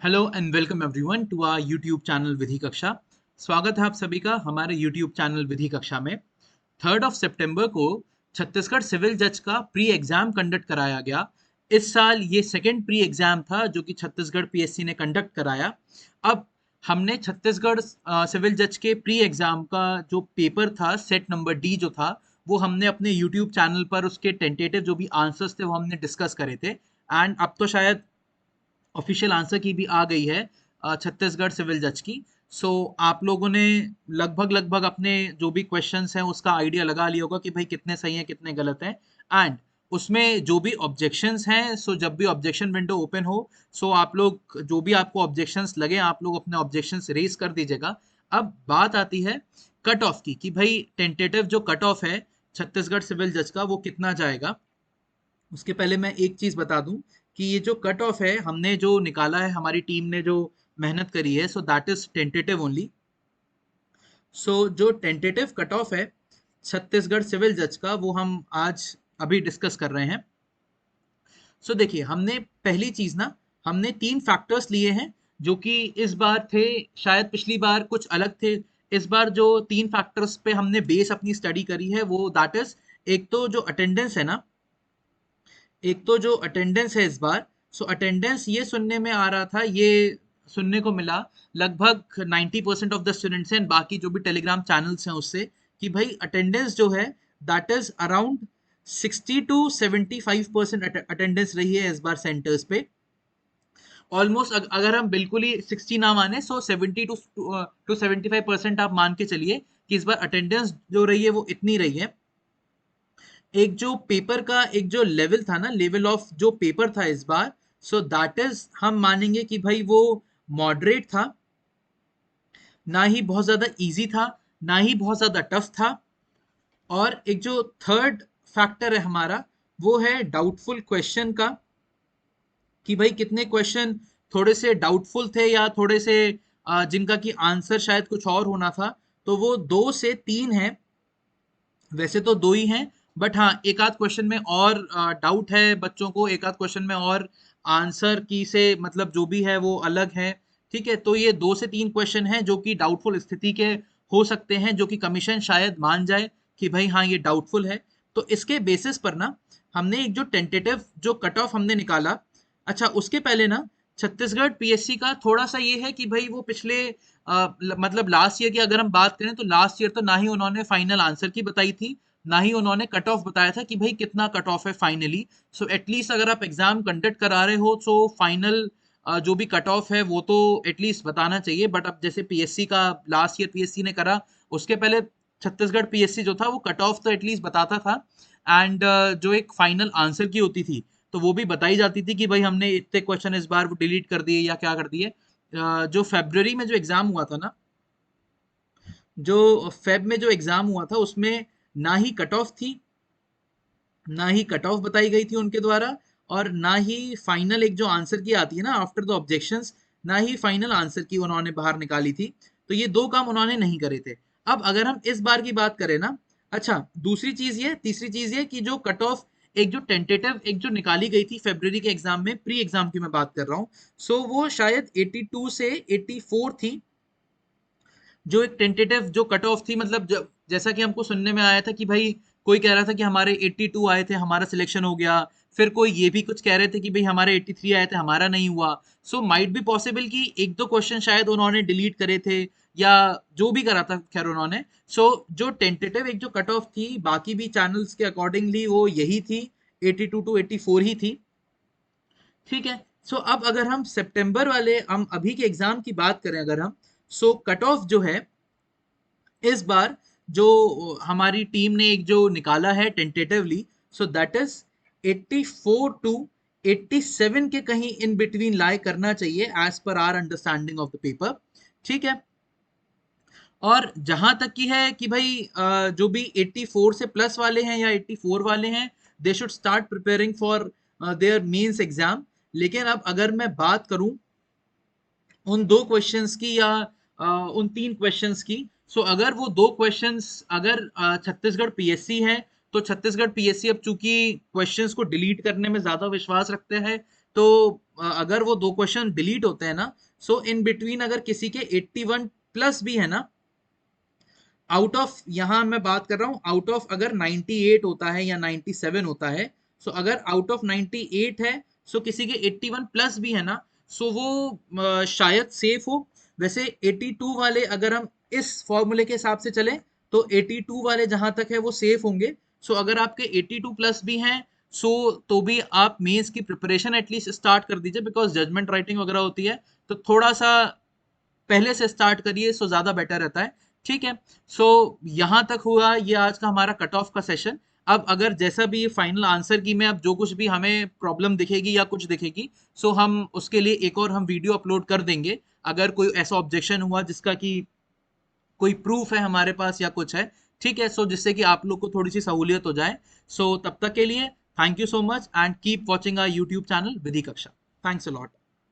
Hello and welcome everyone to our YouTube channel Vidhi Kaksha. स्वागत है आप सभी का हमारे यूट्यूब चैनल विधि कक्षा में। 3 सितंबर को छत्तीसगढ़ सिविल जज का प्री एग्जाम कंडक्ट कराया गया। इस साल ये सेकेंड प्री एग्जाम था जो कि छत्तीसगढ़ पीएससी ने कंडक्ट कराया। अब हमने छत्तीसगढ़ सिविल जज के प्री एग्जाम का जो पेपर था सेट नंबर डी जो था वो हमने अपने यूट्यूब चैनल पर उसके टेंटेटिव जो भी आंसर्स थे वो हमने डिस्कस करे थे। एंड अब तो शायद ऑफिशियल आंसर की भी आ गई है छत्तीसगढ़ सिविल जज की। सो आप लोगों ने लगभग लगभग अपने जो भी क्वेश्चंस हैं उसका आइडिया लगा लिया होगा कि भाई कितने सही हैं कितने गलत हैं। एंड उसमें जो भी ऑब्जेक्शंस हैं, सो जब भी ऑब्जेक्शन विंडो ओपन हो, सो आप लोग जो भी आपको ऑब्जेक्शंस लगे आप लोग अपने ऑब्जेक्शंस रेज कर दीजिएगा। अब बात आती है कट ऑफ की कि भाई टेंटेटिव जो कट ऑफ है छत्तीसगढ़ सिविल जज का वो कितना जाएगा। उसके पहले मैं एक चीज बता दूं कि ये जो कट ऑफ है हमने जो निकाला है, हमारी टीम ने जो मेहनत करी है, so that is tentative only. So जो टेंटेटिव कट ऑफ है छत्तीसगढ़ सिविल जज का वो हम आज अभी डिस्कस कर रहे हैं। सो देखिए, हमने पहली चीज ना, हमने 3 फैक्टर्स लिए हैं जो कि इस बार थे, शायद पिछली बार कुछ अलग थे। इस बार जो 3 फैक्टर्स पे हमने बेस अपनी स्टडी करी है वो दैट इज, एक तो जो अटेंडेंस है ना, एक तो जो अटेंडेंस है इस बार। सो अटेंडेंस ये सुनने में आ रहा था, ये सुनने को मिला लगभग 90% ऑफ द स्टूडेंट्स हैं, बाकी जो भी टेलीग्राम चैनल्स हैं उससे, कि भाई अटेंडेंस जो है that is around 60 to 75% attendance रही है इस बार सेंटर्स पे। ऑलमोस्ट अगर हम बिल्कुल ही 60 ना माने, सो 70 to 75% आप मान के चलिए कि इस बार अटेंडेंस जो रही है वो इतनी रही है। एक जो पेपर का एक जो लेवल था ना, लेवल ऑफ जो पेपर था इस बार, सो दैट इज हम मानेंगे कि भाई वो मॉडरेट था, ना ही बहुत ज्यादा इजी था, ना ही बहुत ज्यादा टफ था। और एक जो थर्ड फैक्टर है हमारा वो है डाउटफुल क्वेश्चन का, कि भाई कितने क्वेश्चन थोड़े से डाउटफुल थे या थोड़े से जिनका कि आंसर शायद कुछ और होना था। तो वो 2 से 3 है, वैसे तो 2 ही हैं, बट हाँ एक आध क्वेश्चन में और डाउट है बच्चों को, एक आध क्वेश्चन में और आंसर की से मतलब जो भी है वो अलग है। ठीक है, तो ये 2 से 3 क्वेश्चन हैं जो कि डाउटफुल स्थिति के हो सकते हैं, जो कि कमीशन शायद मान जाए कि भाई हाँ ये डाउटफुल है। तो इसके बेसिस पर ना हमने एक जो टेंटेटिव जो कट ऑफ हमने निकाला। अच्छा, उसके पहले ना छत्तीसगढ़ पीएससी का थोड़ा सा ये है कि भाई वो पिछले मतलब लास्ट ईयर की अगर हम बात करें तो लास्ट ईयर तो ना ही उन्होंने फाइनल आंसर की बताई थी, ना ही उन्होंने कट ऑफ बताया था कि भाई कितना कट ऑफ है फाइनली। सो एटलीस्ट अगर आप एग्जाम कंडक्ट करा रहे हो तो फाइनल जो भी कट ऑफ है वो तो एटलीस्ट बताना चाहिए। बट अब जैसे पीएससी का लास्ट ईयर पीएससी ने करा, उसके पहले छत्तीसगढ़ पीएससी जो था वो कट ऑफ तो एटलीस्ट बताता था। एंड जो एक फाइनल आंसर की होती थी तो वो भी बताई जाती थी कि भाई हमने इतने क्वेश्चन इस बार वो डिलीट कर दिए या क्या कर दिए। जो फेब्रवरी में जो एग्जाम हुआ था ना, जो फेब में जो एग्जाम हुआ था उसमें ना ही कट ऑफ थी, ना ही कट ऑफ बताई गई थी उनके द्वारा, और ना ही फाइनल एक जो आंसर की आती है ना आफ्टर द ऑब्जेक्शंस, ना ही फाइनल आंसर की उन्होंने बाहर निकाली थी। तो ये 2 काम उन्होंने नहीं करे थे। अब अगर हम इस बार की बात करें ना, अच्छा दूसरी चीज ये, तीसरी चीज ये कि जो कट ऑफ एक जो टेंटेटिव एक जो निकाली गई थी फरवरी के एग्जाम में, प्री एग्जाम की मैं बात कर रहा हूँ, सो वो शायद 82 से 84 थी। जो एक टेंटेटिव जो कट ऑफ थी, मतलब जैसा कि हमको सुनने में आया था कि भाई कोई कह रहा था कि हमारे 82 आए थे हमारा सिलेक्शन हो गया, फिर कोई ये भी कुछ कह रहे थे कि भाई हमारे 83 आए थे हमारा नहीं हुआ। सो माइट बी पॉसिबल कि एक दो क्वेश्चन शायद उन्होंने डिलीट करे थे या जो भी करा था खैर उन्होंने। सो जो टेंटेटिव एक जो कट ऑफ थी बाकी भी चैनल्स के अकॉर्डिंगली वो यही थी, 82 to 84 ही थी। ठीक है, सो अब अगर हम सितंबर वाले हम अभी के एग्जाम की बात करें अगर हम, सो कट ऑफ जो है इस बार जो हमारी टीम ने एक जो निकाला है tentatively, so that is 84 to 87 के कहीं इन बिटवीन लाई करना चाहिए as per our understanding of the paper. ठीक है, और जहां तक की है कि भाई जो भी 84 से प्लस वाले हैं या 84 वाले हैं, they should start preparing for their mains exam. लेकिन अब अगर मैं बात करूं उन 2 क्वेश्चंस की या उन 3 क्वेश्चंस की, सो अगर वो 2 क्वेश्चंस अगर छत्तीसगढ़ पीएससी है, तो छत्तीसगढ़ पीएससी अब चूंकि क्वेश्चंस को डिलीट करने में ज्यादा विश्वास रखते हैं, तो अगर वो 2 क्वेश्चन डिलीट होते हैं ना, सो इन बिटवीन अगर किसी के 81 प्लस भी है ना, आउट ऑफ, यहां मैं बात कर रहा हूं आउट ऑफ अगर 98 होता है या 97 होता है, सो अगर आउट ऑफ 98 है, सो किसी के 81 प्लस भी है ना, सो वो शायद सेफ हो। वैसे 82 वाले अगर हम इस फॉर्मूले के हिसाब से चलें, तो 82 वाले जहां तक है वो सेफ होंगे। सो अगर आपके 82 प्लस भी हैं, सो तो भी आप मेंस की प्रिपरेशन एटलीस्ट स्टार्ट कर दीजिए, बिकॉज जजमेंट राइटिंग वगैरह होती है, तो थोड़ा सा पहले से स्टार्ट करिए, सो ज्यादा बेटर रहता है। ठीक है, सो यहां तक हुआ ये आज का हमारा कट ऑफ का सेशन। अब अगर जैसा भी ये फाइनल आंसर की में अब जो कुछ भी हमें प्रॉब्लम दिखेगी या कुछ दिखेगी, सो हम उसके लिए एक और हम वीडियो अपलोड कर देंगे, अगर कोई ऐसा ऑब्जेक्शन हुआ जिसका कि कोई प्रूफ है हमारे पास या कुछ है। ठीक है, सो जिससे कि आप लोग को थोड़ी सी सहूलियत हो जाए। सो तब तक के लिए thank you so much and keep watching our YouTube channel Vidhi Kaksha. Thanks a lot.